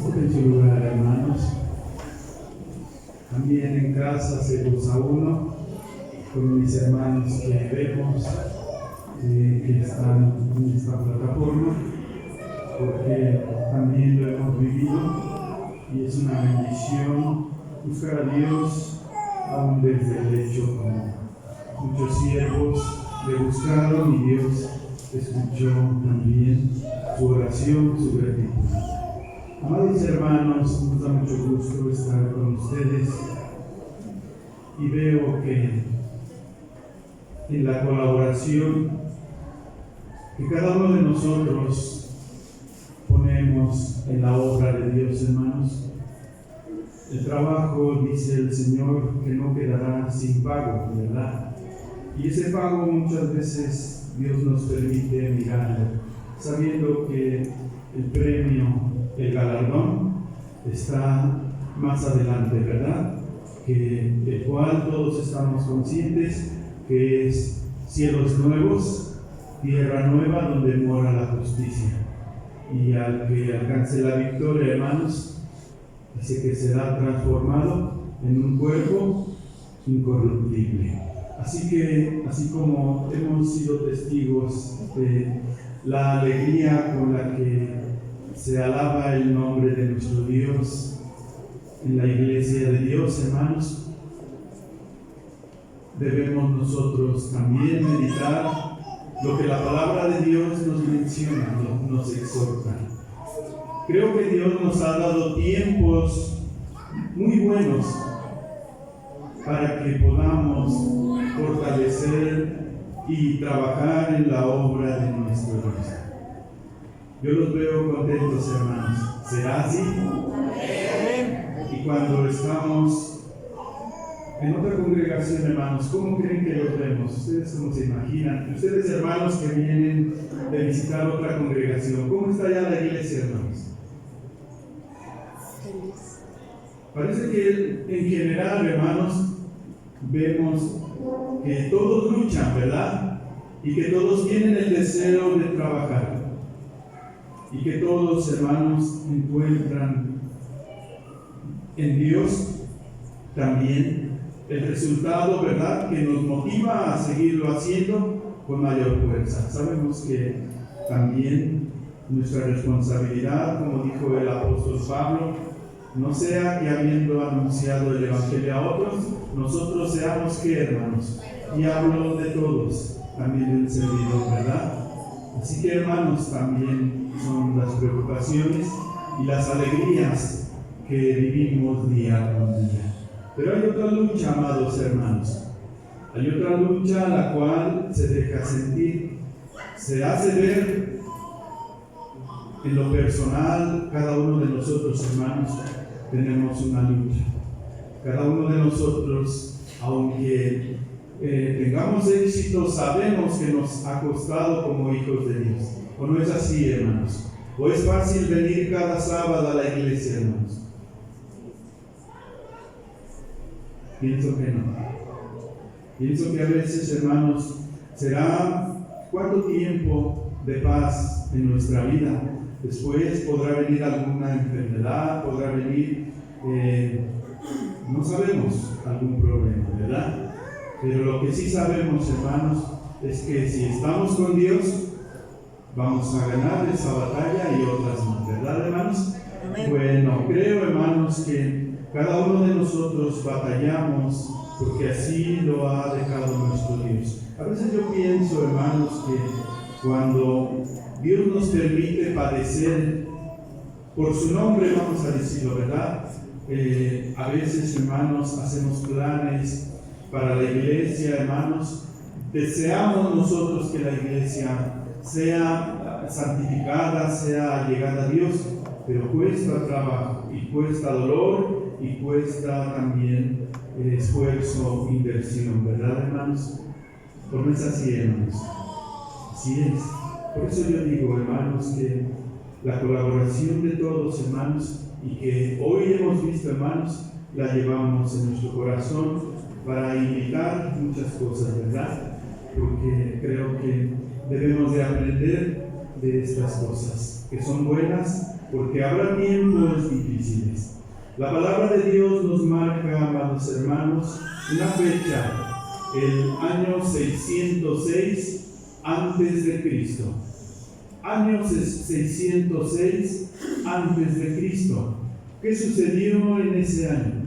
En su lugar, hermanos. También en casa hacemos a uno con mis hermanos que vemos que están en esta plataforma, porque también lo hemos vivido y es una bendición buscar a Dios aún desde el lecho, como muchos siervos le buscaron y Dios escuchó también su oración, su gratitud. Amados hermanos, nos da mucho gusto estar con ustedes y veo que en la colaboración que cada uno de nosotros ponemos en la obra de Dios, hermanos, el trabajo, dice el Señor, que no quedará sin pago, ¿verdad? Y ese pago muchas veces Dios nos permite mirar, sabiendo que el premio, el galardón, está más adelante, ¿verdad? El cual todos estamos conscientes que es cielos nuevos, tierra nueva donde mora la justicia. Y al que alcance la victoria, hermanos, dice que será transformado en un cuerpo incorruptible. Así que, así como hemos sido testigos de la alegría con la que se alaba el nombre de nuestro Dios en la iglesia de Dios, hermanos, debemos nosotros también meditar lo que la palabra de Dios nos menciona, nos exhorta. Creo que Dios nos ha dado tiempos muy buenos para que podamos fortalecer y trabajar en la obra de nuestro Dios. Yo los veo contentos, hermanos. ¿Será así? Y cuando estamos en otra congregación, hermanos, ¿cómo creen que los vemos? ¿Ustedes cómo se imaginan? Ustedes, hermanos, que vienen de visitar otra congregación, ¿cómo está ya la iglesia, hermanos? Parece que en general, hermanos, vemos que todos luchan, ¿verdad? Y que todos tienen el deseo de trabajar. Y que todos, hermanos, encuentran en Dios también el resultado, ¿verdad?, que nos motiva a seguirlo haciendo con mayor fuerza. Sabemos que también nuestra responsabilidad, como dijo el apóstol Pablo, no sea que habiendo anunciado el Evangelio a otros, nosotros seamos que, hermanos, y hablo de todos, también del servidor, ¿verdad? Así que, hermanos, también son las preocupaciones y las alegrías que vivimos día con día. Pero hay otra lucha, amados hermanos. Hay otra lucha la cual se deja sentir, se hace ver en lo personal. Cada uno de nosotros, hermanos, tenemos una lucha. Cada uno de nosotros, aunque tengamos éxito, sabemos que nos ha costado como hijos de Dios. ¿O no es así, hermanos? ¿O es fácil venir cada sábado a la iglesia, hermanos? Pienso que no. Pienso que a veces, hermanos, será cuánto tiempo de paz en nuestra vida. Después podrá venir alguna enfermedad, podrá venir, no sabemos, algún problema, ¿verdad? Pero lo que sí sabemos, hermanos, es que si estamos con Dios, vamos a ganar esa batalla y otras más, ¿verdad, hermanos? Amén. Bueno, creo, hermanos, que cada uno de nosotros batallamos porque así lo ha dejado nuestro Dios. A veces yo pienso, hermanos, que cuando Dios nos permite padecer por su nombre, vamos a decirlo, ¿verdad? A veces, hermanos, hacemos planes para la iglesia, hermanos. Deseamos nosotros que la iglesia sea santificada, sea llegada a Dios, pero cuesta trabajo y cuesta dolor y cuesta también esfuerzo, inversión, ¿verdad, hermanos? ¿Por no es así, hermanos? Así es. Por eso yo digo, hermanos, que la colaboración de todos, hermanos, y que hoy hemos visto, hermanos, la llevamos en nuestro corazón para imitar muchas cosas, ¿verdad? Porque creo que debemos de aprender de estas cosas. que son buenas, porque habrá tiempos difíciles. La palabra de Dios nos marca, amados hermanos, una fecha, el año 606 antes de Cristo. Año 606 antes de Cristo. ¿Qué sucedió en ese año?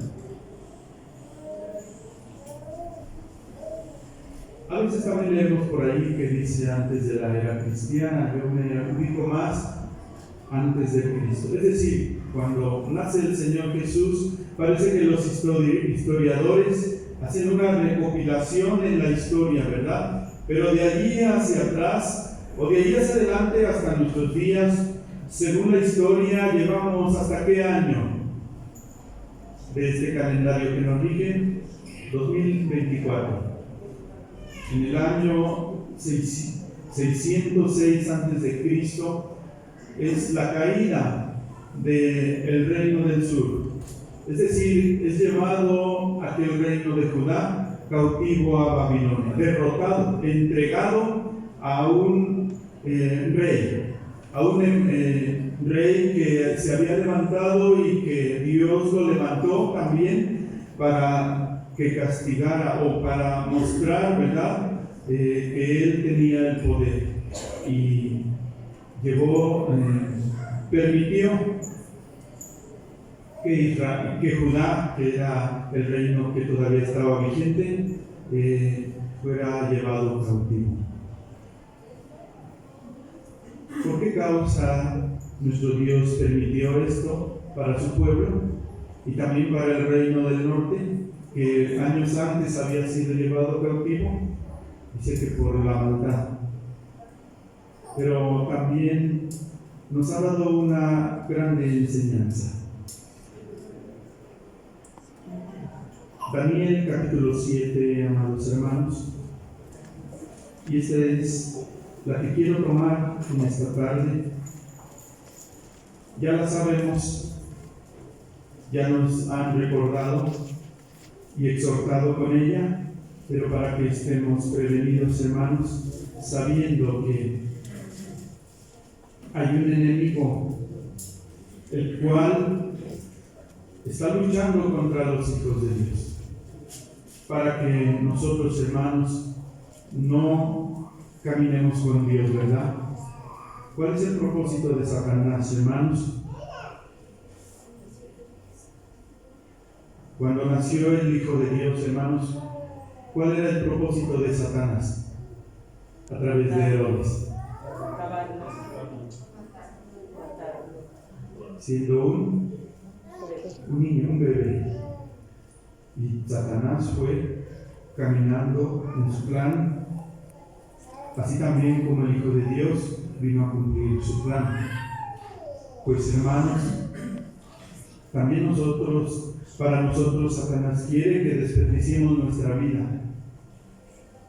A veces también leemos por ahí que dice antes de la era cristiana. Yo me ubico más antes de Cristo. Es decir, cuando nace el Señor Jesús, parece que los historiadores hacen una recopilación en la historia, ¿verdad? Pero de allí hacia atrás, o de allí hacia adelante hasta nuestros días, según la historia, llevamos ¿hasta qué año? De este calendario que nos rige, 2024. En el año 606 a.C. es la caída del reino del sur. Es decir, es llevado aquel reino de Judá cautivo a Babilonia, derrotado, entregado a un rey que se había levantado y que Dios lo levantó también para que castigara o para mostrar, ¿verdad?, que él tenía el poder, y permitió que Judá, que era el reino que todavía estaba vigente, fuera llevado cautivo. ¿Por qué causa nuestro Dios permitió esto para su pueblo y también para el reino del norte, que años antes había sido llevado cautivo? Dice que por la maldad. Pero también nos ha dado una grande enseñanza. Daniel capítulo 7, amados hermanos, y esta es la que quiero tomar en esta tarde. Ya la sabemos, ya nos han recordado y exhortado con ella, pero para que estemos prevenidos, hermanos, sabiendo que hay un enemigo, el cual está luchando contra los hijos de Dios, para que nosotros, hermanos, no caminemos con Dios, ¿verdad? ¿Cuál es el propósito de Satanás, hermanos? Cuando nació el Hijo de Dios, hermanos, ¿cuál era el propósito de Satanás? A través de Herodes. Siendo un niño, un bebé. Y Satanás fue caminando en su plan, así también como el Hijo de Dios vino a cumplir su plan. Pues, hermanos, también para nosotros Satanás quiere que desperdiciemos nuestra vida,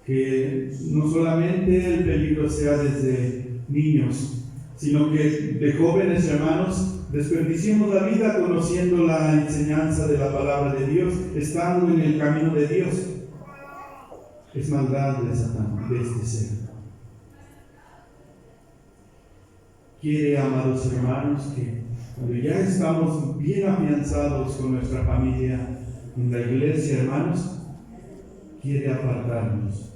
que no solamente el peligro sea desde niños, sino que de jóvenes, hermanos, desperdiciemos la vida conociendo la enseñanza de la palabra de Dios, estando en el camino de Dios. Es maldad de Satán, de este ser. Quiere, amados hermanos, que cuando ya estamos bien afianzados con nuestra familia en la iglesia, hermanos, quiere apartarnos.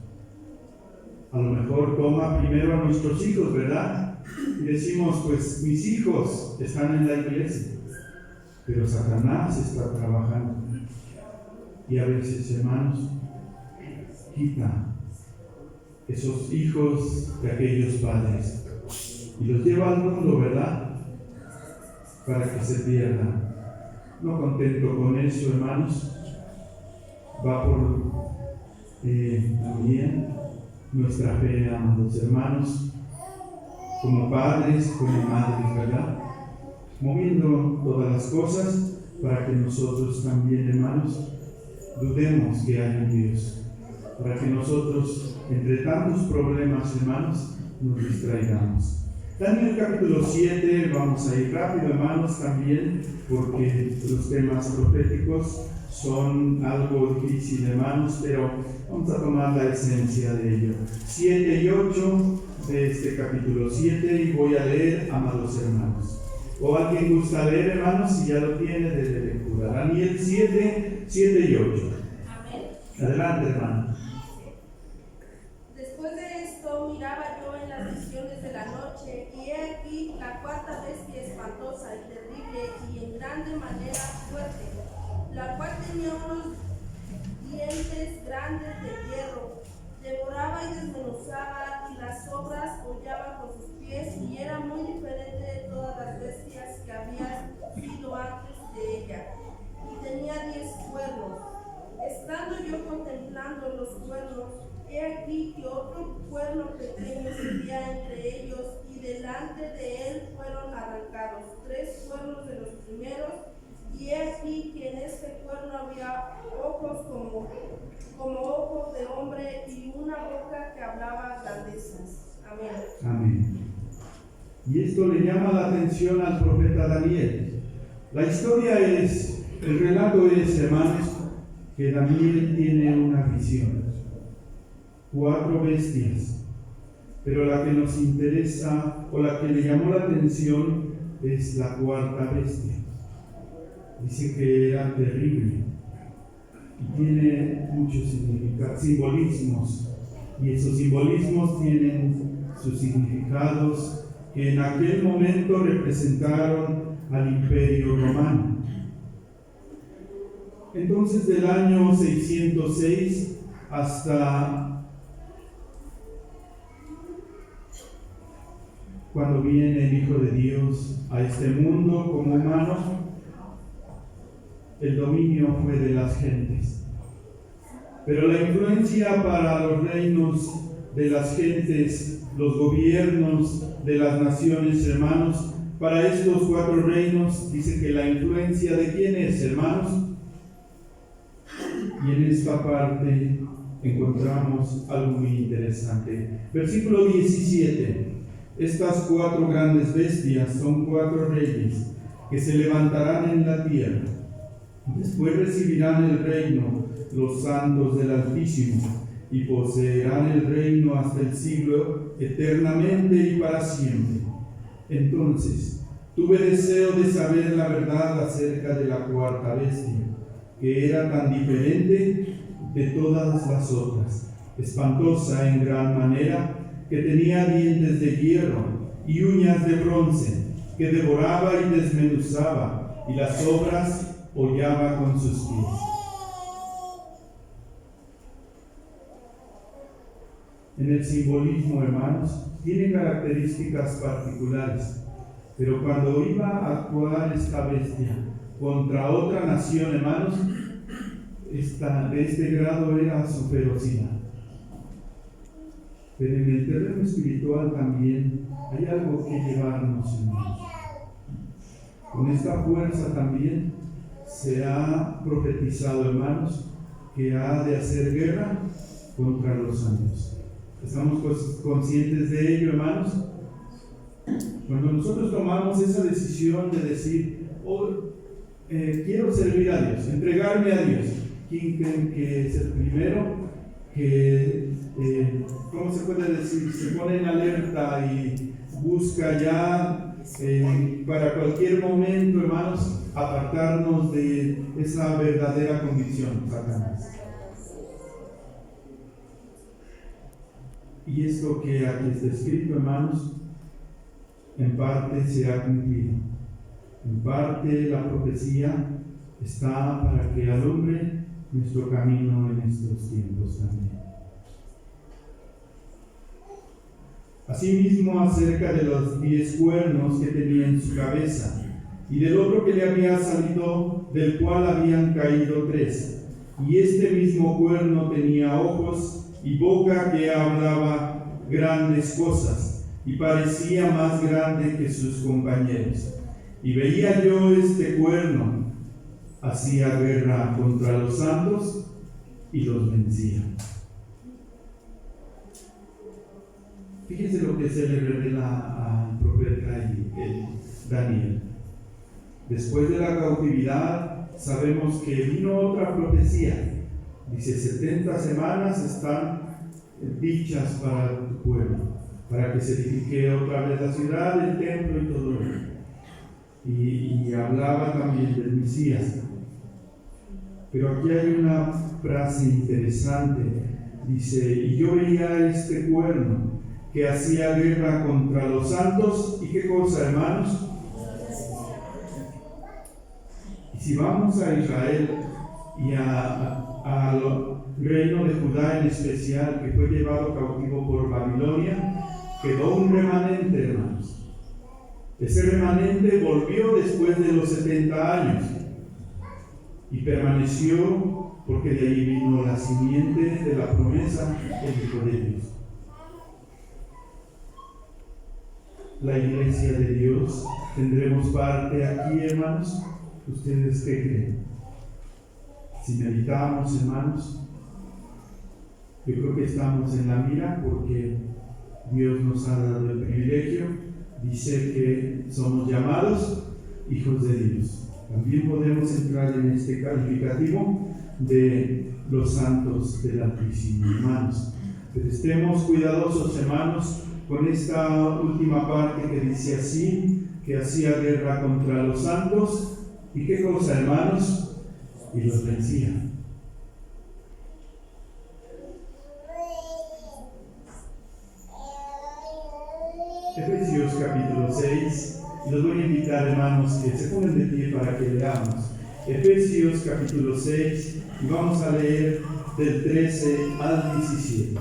A lo mejor toma primero a nuestros hijos, ¿verdad? Y decimos, pues mis hijos están en la iglesia, pero Satanás está trabajando. Y a veces, hermanos, quita esos hijos de aquellos padres y los lleva al mundo, ¿verdad?, para que se pierdan. No contento con eso, hermanos, va por también nuestra fe, amados hermanos, como padres, como madres, ¿verdad?, moviendo todas las cosas para que nosotros también, hermanos, dudemos que hay un Dios, para que nosotros, entre tantos problemas, hermanos, nos distraigamos. Daniel capítulo 7, vamos a ir rápido, hermanos, también, porque los temas proféticos son algo difícil, hermanos, pero vamos a tomar la esencia de ello. 7 y 8 de este capítulo 7 y voy a leer, amados hermanos. ¿O alguien gusta leer, hermanos? Si ya lo tiene, desde lectura. Daniel 7, 7 y 8. Amén. Adelante, hermano. Después de esto miraba yo en las visiones de la noche, y he aquí la cuarta bestia espantosa y terrible y en grande manera fuerte, la cual tenía unos dientes grandes de hierro, devoraba y desmenuzaba, y las sobras hollaba con sus pies, y era muy diferente de todas las bestias que habían sido antes de ella, y tenía 10 cuernos. Estando yo contemplando los cuernos, he aquí que otro cuerno pequeño subía entre ellos, y delante de él fueron arrancados 3 cuernos de los primeros, y he aquí que en este cuerno había ojos como ojos de hombre, y una boca que hablaba grandezas. Amén. Amén. Y esto le llama la atención al profeta Daniel. La historia es, el relato es, hermanos, que Daniel tiene una visión. 4 bestias. Pero la que nos interesa, o la que le llamó la atención, es la cuarta bestia. Dice que era terrible. Y tiene muchos simbolismos. Y esos simbolismos tienen sus significados que en aquel momento representaron al Imperio Romano. Entonces, del año 606 hasta cuando viene el Hijo de Dios a este mundo como humano, el dominio fue de las gentes. Pero la influencia para los reinos de las gentes, los gobiernos de las naciones, hermanos, para estos 4 reinos, dice que la influencia de quién es, hermanos. Y en esta parte encontramos algo muy interesante. Versículo 17. Estas 4 grandes bestias son 4 reyes que se levantarán en la tierra. Después recibirán el reino los santos del Altísimo y poseerán el reino hasta el siglo, eternamente y para siempre. Entonces tuve deseo de saber la verdad acerca de la cuarta bestia, que era tan diferente de todas las otras, espantosa en gran manera, que tenía dientes de hierro y uñas de bronce, que devoraba y desmenuzaba, y las sobras hollaba con sus pies. En el simbolismo, hermanos, tiene características particulares, pero cuando iba a actuar esta bestia contra otra nación, hermanos, de este grado era su ferocidad. Pero en el terreno espiritual también hay algo que llevarnos, hermanos. Con esta fuerza también se ha profetizado, hermanos, que ha de hacer guerra contra los santos. ¿Estamos conscientes de ello, hermanos? Cuando nosotros tomamos esa decisión de decir, quiero servir a Dios, entregarme a Dios, ¿quién creen que es el primero que, ¿cómo se puede decir? Se pone en alerta y busca ya para cualquier momento, hermanos, apartarnos de esa verdadera convicción, Satanás. Y esto que aquí está escrito, hermanos, en parte se ha cumplido. En parte la profecía está para que alumbre nuestro camino en estos tiempos también. Asimismo, acerca de los 10 cuernos que tenía en su cabeza, y del otro que le había salido, del cual habían caído 3. Y este mismo cuerno tenía ojos y boca que hablaba grandes cosas, y parecía más grande que sus compañeros. Y veía yo este cuerno, hacía guerra contra los santos y los vencía. Fíjense lo que se le revela al profeta Daniel. Después de la cautividad, sabemos que vino otra profecía. Dice, 70 semanas están dichas para tu pueblo. para que se edifique otra vez la ciudad, el templo y todo eso. Y hablaba también del Mesías. Pero aquí hay una frase interesante. Dice: y yo veía este cuerno que hacía guerra contra los santos. ¿Y qué cosa, hermanos? Y si vamos a Israel y al reino de Judá en especial, que fue llevado cautivo por Babilonia, quedó un remanente, hermanos. Ese remanente volvió después de los 70 años y permaneció, porque de ahí vino la simiente de la promesa, el Hijo de Dios. La iglesia de Dios, ¿tendremos parte aquí, hermanos? ¿Ustedes qué creen? Si meditamos, hermanos, yo creo que estamos en la mira, porque Dios nos ha dado el privilegio. Dice que somos llamados hijos de Dios. También podemos entrar en este calificativo de los santos del Altísimo, hermanos. Pero estemos cuidadosos, hermanos, con esta última parte que dice así, que hacía guerra contra los santos. ¿Y qué cosa, hermanos? Y los vencía. Efesios capítulo 6, y los voy a invitar, hermanos, que se pongan de pie para que leamos. Efesios capítulo 6, y vamos a leer del 13 al 17.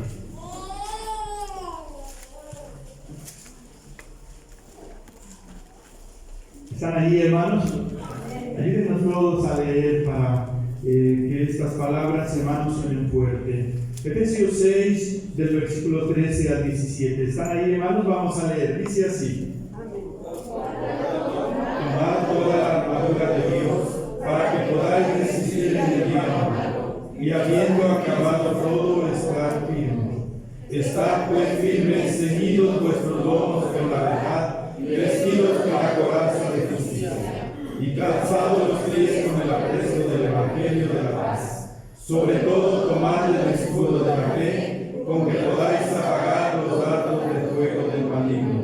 ¿Están ahí, hermanos? Ayúdenos todos a leer para que estas palabras, hermanos, suenen fuerte. Efesios 6, del versículo 13 al 17. ¿Están ahí, hermanos? Vamos a leer. Dice así: tomad toda la armadura de Dios, para que podáis resistir en el día malo, y habiendo acabado todo, estar firmes. Estad pues firmes, ceñidos vuestros lomos con la verdad, vestidos con la coraza de justicia, y calzados los pies con el apresto del evangelio de la paz. Sobre todo tomad el escudo de la fe, con que podáis apagar los dardos del fuego del maligno.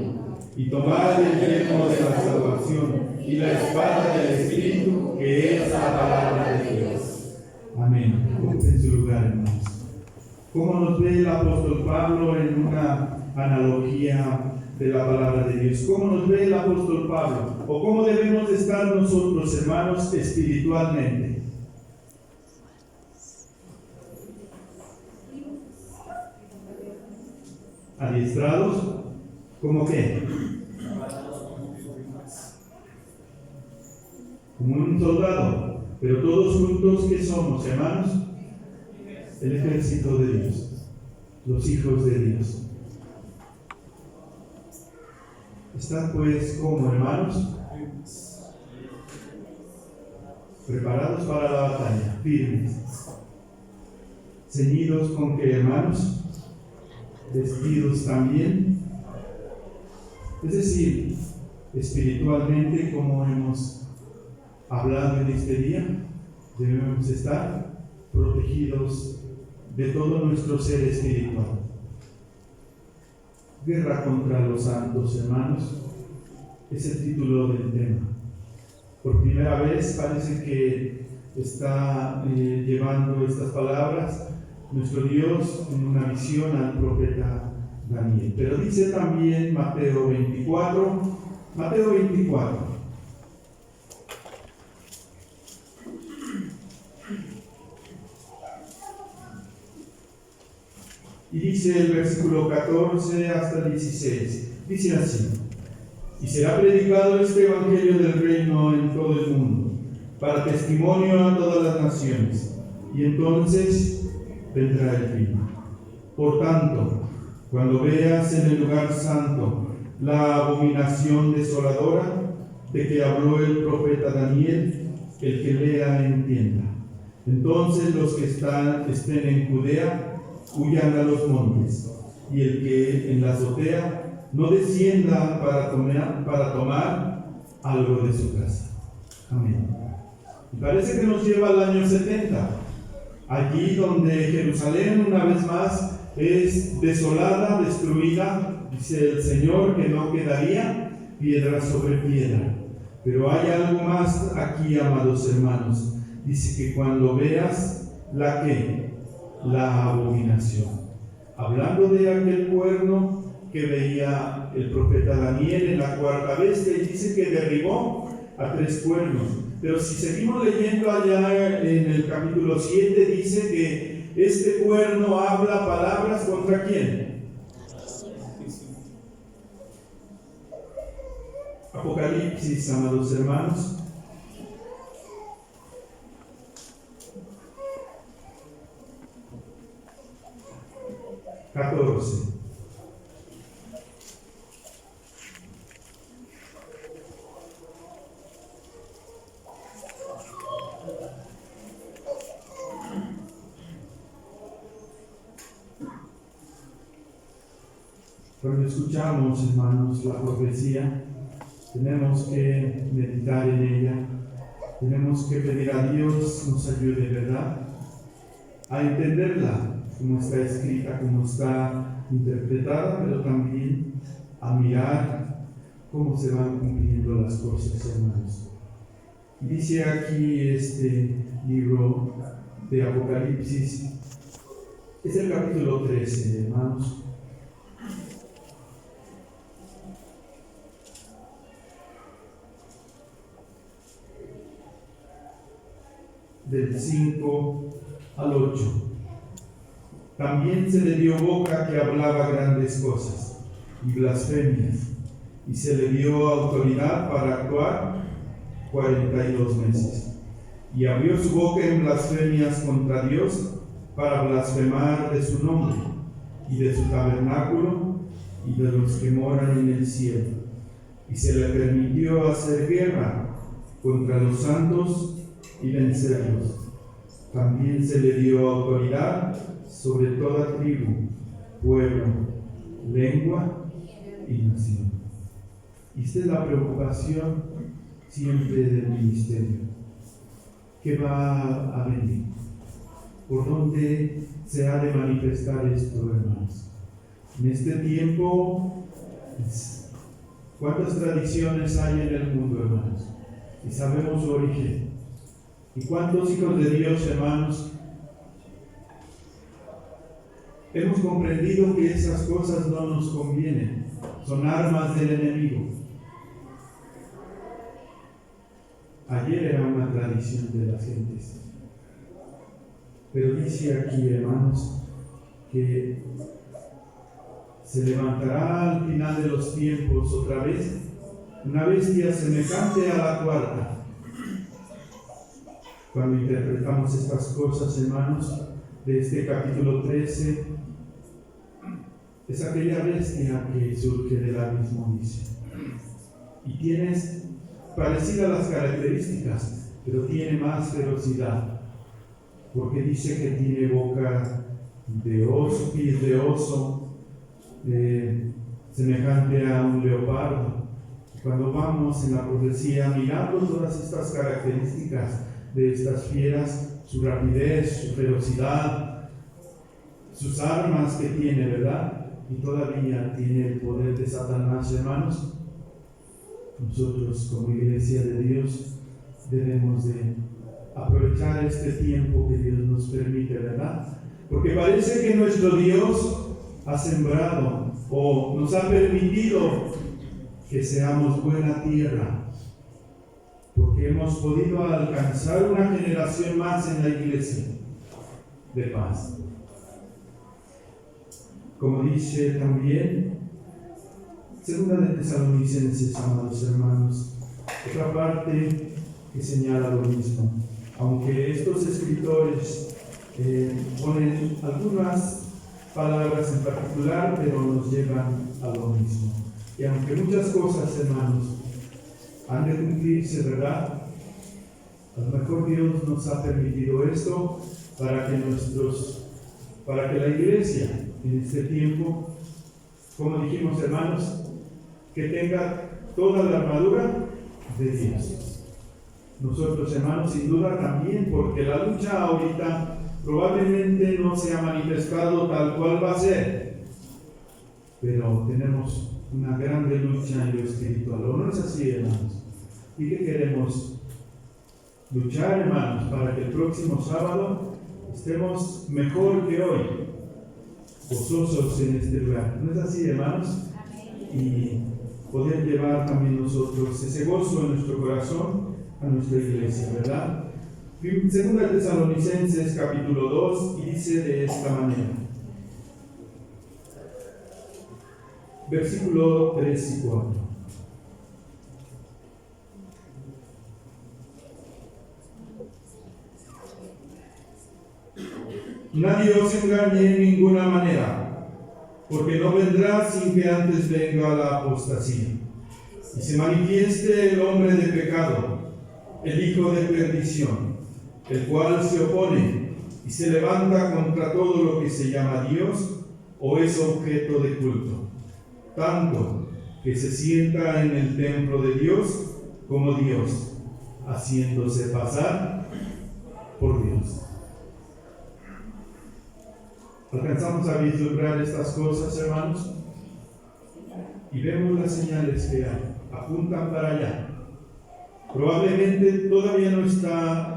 Y tomad el yelmo de la salvación y la espada del Espíritu, que es la palabra de Dios. Amén. Ponte en su lugar, hermanos. ¿Cómo nos ve el apóstol Pablo en una analogía de la palabra de Dios? ¿Cómo nos ve el apóstol Pablo? ¿O cómo debemos estar nosotros, hermanos, espiritualmente? ¿Adiestrados? ¿Cómo qué? Como un soldado. Pero todos juntos, ¿qué somos, hermanos? El ejército de Dios, los hijos de Dios. ¿Están pues como, hermanos? Preparados para la batalla, firmes. ¿Ceñidos con qué, hermanos? Vestidos también. Es decir, espiritualmente, como hemos hablado en este día, debemos estar protegidos de todo nuestro ser espiritual. Guerra contra los santos, hermanos, es el título del tema. Por primera vez parece que está llevando estas palabras nuestro Dios en una visión al profeta Daniel. Pero dice también Mateo 24, y dice el versículo 14 hasta el 16, dice así: y será predicado este evangelio del reino en todo el mundo, para testimonio a todas las naciones, y entonces vendrá el fin. Por tanto, cuando veas en el lugar santo la abominación desoladora de que habló el profeta Daniel, el que lea entienda. Entonces los que estén en Judea huyan a los montes, y el que en la azotea no descienda para tomar algo de su casa. Amén. Y parece que nos lleva al año 70, allí donde Jerusalén una vez más es desolada, destruida, dice el Señor, que no quedaría piedra sobre piedra. Pero hay algo más aquí, amados hermanos. Dice que cuando veas la abominación. Hablando de aquel cuerno que veía el profeta Daniel en la cuarta bestia, y dice que derribó a 3 cuernos. Pero si seguimos leyendo allá en el capítulo 7, dice que este cuerno habla palabras ¿contra quién? Apocalipsis, amados hermanos. Cuando escuchamos, hermanos, la profecía, tenemos que meditar en ella, tenemos que pedir a Dios nos ayude, ¿verdad?, a entenderla como está escrita, como está interpretada, pero también a mirar cómo se van cumpliendo las cosas, hermanos. Y dice aquí este libro de Apocalipsis, es el capítulo 13, hermanos. Del 5 al 8. También se le dio boca que hablaba grandes cosas y blasfemias, y se le dio autoridad para actuar 42 meses. Y abrió su boca en blasfemias contra Dios para blasfemar de su nombre y de su tabernáculo y de los que moran en el cielo. Y se le permitió hacer guerra contra los santos y vencerlos. También se le dio autoridad sobre toda tribu, pueblo, lengua y nación. Y esta es la preocupación siempre del ministerio. ¿Qué va a venir? ¿Por dónde se ha de manifestar esto, hermanos? En este tiempo, ¿cuántas tradiciones hay en el mundo, hermanos? Y sabemos su origen. ¿Y cuántos hijos de Dios, hermanos, hemos comprendido que esas cosas no nos convienen? Son armas del enemigo. Ayer era una tradición de las gentes. Pero dice aquí, hermanos, que se levantará al final de los tiempos otra vez una bestia semejante a la cuarta. Cuando interpretamos estas cosas, hermanos, de este capítulo 13, es aquella bestia que surge del abismo, dice. Y tienes parecidas las características, pero tiene más ferocidad, porque dice que tiene boca de oso, pies de oso, semejante a un leopardo. Cuando vamos en la profecía mirando todas estas características de estas fieras, su rapidez, su ferocidad, sus armas que tiene, ¿verdad? Y todavía tiene el poder de Satanás, hermanos. Nosotros como iglesia de Dios debemos de aprovechar este tiempo que Dios nos permite, ¿verdad? Porque parece que nuestro Dios ha sembrado o nos ha permitido que seamos buena tierra, porque hemos podido alcanzar una generación más en la iglesia de paz. Como dice también Segunda de Tesalonicenses, amados hermanos, otra parte que señala lo mismo, aunque estos escritores ponen algunas palabras en particular, pero nos llevan a lo mismo. Y aunque muchas cosas, hermanos, han de cumplirse, ¿verdad? A lo mejor Dios nos ha permitido esto para que la iglesia en este tiempo, como dijimos, hermanos, que tenga toda la armadura de Dios. Nosotros, hermanos, sin duda también, porque la lucha ahorita probablemente no se ha manifestado tal cual va a ser. pero tenemos una grande lucha en lo espiritual. ¿O no es así, hermanos? ¿Y qué queremos? Luchar, hermanos, para que el próximo sábado estemos mejor que hoy, gozosos en este lugar. ¿No es así, hermanos? Y poder llevar también nosotros ese gozo en nuestro corazón a nuestra iglesia, ¿verdad? Segunda Tesalonicenses capítulo 2, y dice de esta manera, versículo 3 y 4. Nadie os engañe en ninguna manera, porque no vendrá sin que antes venga la apostasía, y se manifieste el hombre de pecado, el hijo de perdición, el cual se opone y se levanta contra todo lo que se llama Dios o es objeto de culto, tanto que se sienta en el templo de Dios como Dios, haciéndose pasar por Dios. ¿Alcanzamos a vislumbrar estas cosas, hermanos? Y vemos las señales que apuntan para allá. Probablemente todavía no está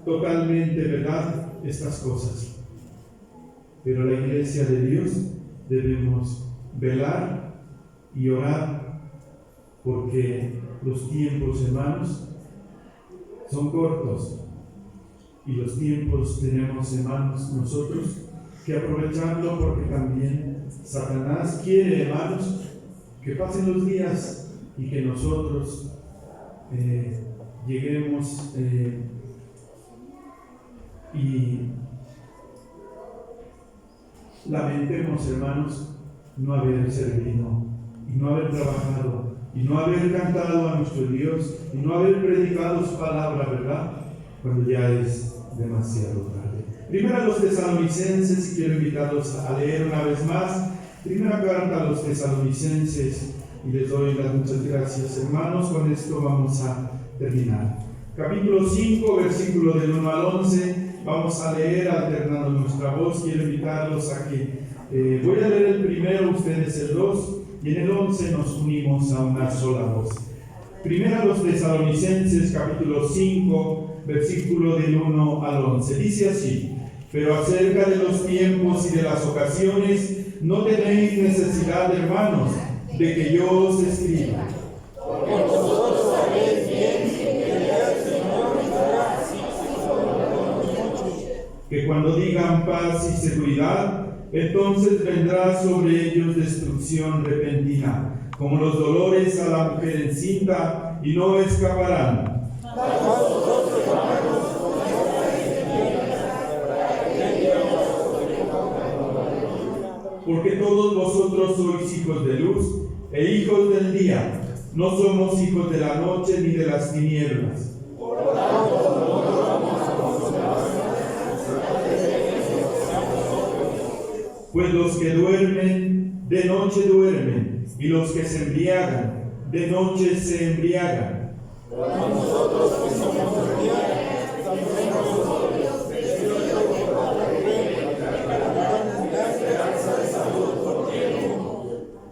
totalmente verdad estas cosas, pero la iglesia de Dios debemos velar y orar, porque los tiempos, hermanos, son cortos, y los tiempos tenemos, hermanos, nosotros que aprovecharlo, porque también Satanás quiere, hermanos, que pasen los días y que nosotros lleguemos y lamentemos, hermanos, no haber servido y no haber trabajado y no haber cantado a nuestro Dios y no haber predicado su palabra, ¿verdad? Cuando ya es demasiado tarde. Primera a los Tesalonicenses, y quiero invitarlos a leer una vez más, primera carta a los Tesalonicenses, y les doy las muchas gracias, hermanos. Con esto vamos a terminar. Capítulo 5, versículo del 1 al 11, vamos a leer alternando nuestra voz. Quiero invitarlos a que voy a leer el primero, ustedes el 2, y en el 11 nos unimos a una sola voz. Primera a los Tesalonicenses, capítulo 5, versículo del 1 al 11, dice así: pero acerca de los tiempos y de las ocasiones, no tenéis necesidad, hermanos, de que yo os escriba. Porque vosotros sabéis bien que el día del Señor vendrá así como noche. Que cuando digan paz y seguridad, entonces vendrá sobre ellos destrucción repentina, como los dolores a la mujer encinta, y no escaparán. Porque todos vosotros sois hijos de luz e hijos del día, no somos hijos de la noche ni de las tinieblas. Pues los que duermen, de noche duermen, y los que se embriagan, de noche se embriagan. Nosotros que somos de día, también nosotros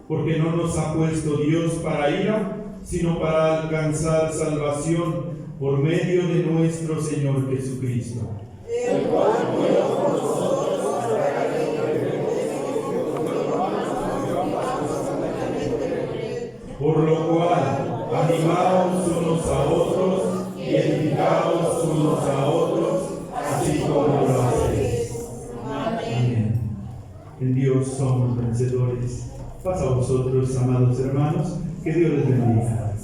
porque no nos ha puesto Dios para ira, sino para alcanzar salvación por medio de nuestro Señor Jesucristo, el cual murió por nosotros por lo cual animaos unos a otros y edificaos unos a otros, así como lo hacéis. Amén. En Dios somos vencedores. Paz a vosotros, amados hermanos, que Dios les bendiga.